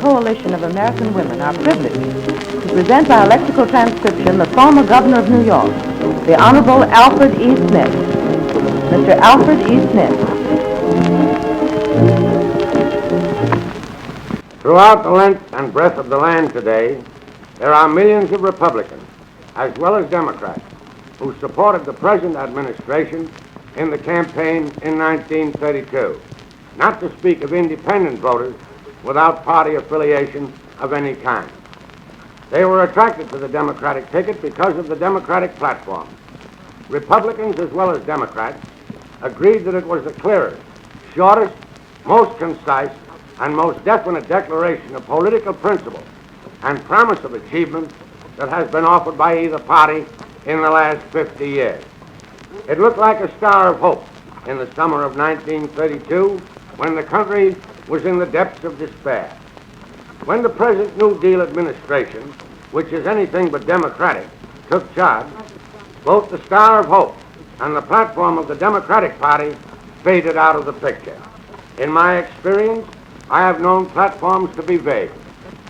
Coalition of American Women are privileged to present by electrical transcription the former governor of New York, the Honorable Alfred E. Smith. Mr. Alfred E. Smith. Throughout the length and breadth of the land today, there are millions of Republicans, as well as Democrats, who supported the present administration in the campaign in 1932, not to speak of independent voters without party affiliation of any kind. They were attracted to the Democratic ticket because of the Democratic platform. Republicans as well as Democrats agreed that it was the clearest, shortest, most concise, and most definite declaration of political principle and promise of achievement that has been offered by either party in the last 50 years. It looked like a star of hope in the summer of 1932 when the country was in the depths of despair. When the present New Deal administration, which is anything but democratic, took charge, both the star of hope and the platform of the Democratic Party faded out of the picture. In my experience, I have known platforms to be vague,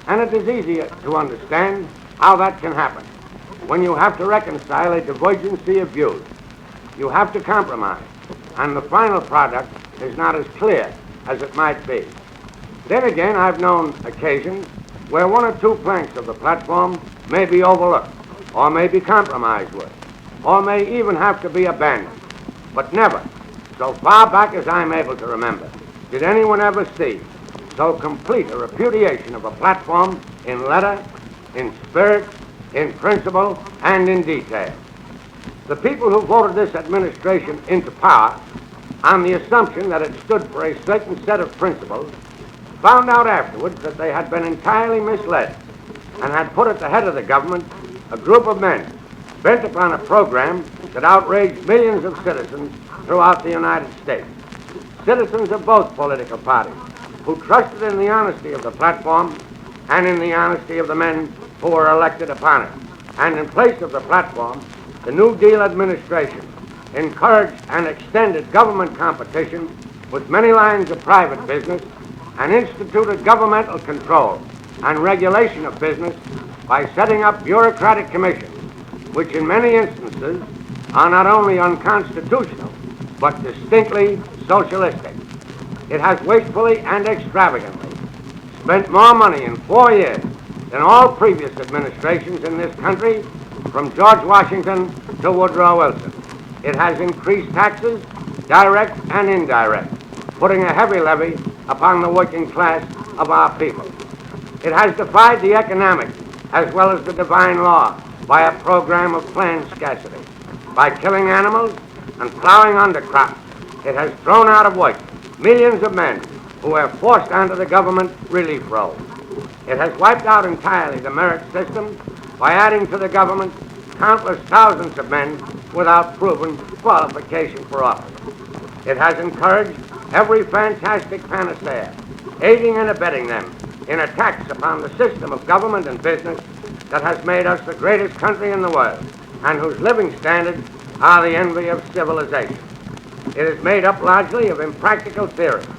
and it is easy to understand how that can happen when you have to reconcile a divergency of views. You have to compromise, and the final product is not as clear as it might be. Then again, I've known occasions where one or two planks of the platform may be overlooked, or may be compromised with, or may even have to be abandoned. But never, so far back as I'm able to remember, did anyone ever see so complete a repudiation of a platform in letter, in spirit, in principle, and in detail. The people who voted this administration into power on the assumption that it stood for a certain set of principles found out afterwards that they had been entirely misled and had put at the head of the government a group of men bent upon a program that outraged millions of citizens throughout the United States, citizens of both political parties, who trusted in the honesty of the platform and in the honesty of the men who were elected upon it. And in place of the platform, the New Deal administration encouraged and extended government competition with many lines of private business and instituted governmental control and regulation of business by setting up bureaucratic commissions, which in many instances are not only unconstitutional, but distinctly socialistic. It has wastefully and extravagantly spent more money in 4 years than all previous administrations in this country, from George Washington to Woodrow Wilson. It has increased taxes, direct and indirect, putting a heavy levy upon the working class of our people. It has defied the economic as well as the divine law by a program of planned scarcity. By killing animals and plowing undercrops, it has thrown out of work millions of men who were forced onto the government relief rolls. It has wiped out entirely the merit system by adding to the government countless thousands of men without proven qualification for office. It has encouraged every fantastic panacea, aiding and abetting them in attacks upon the system of government and business that has made us the greatest country in the world and whose living standards are the envy of civilization. It is made up largely of impractical theorists,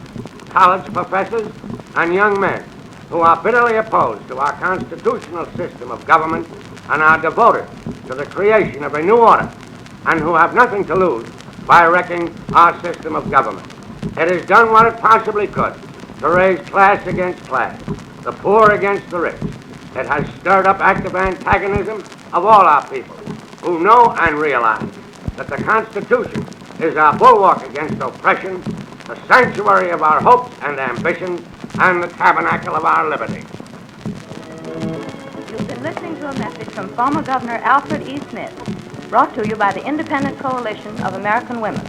college professors, and young men who are bitterly opposed to our constitutional system of government and are devoted to the creation of a new order and who have nothing to lose by wrecking our system of government. It has done what it possibly could to raise class against class, the poor against the rich. It has stirred up active antagonism of all our people who know and realize that the Constitution is our bulwark against oppression, the sanctuary of our hopes and ambitions, and the tabernacle of our liberty. You've been listening to a message from former Governor Alfred E. Smith, brought to you by the Independent Coalition of American Women.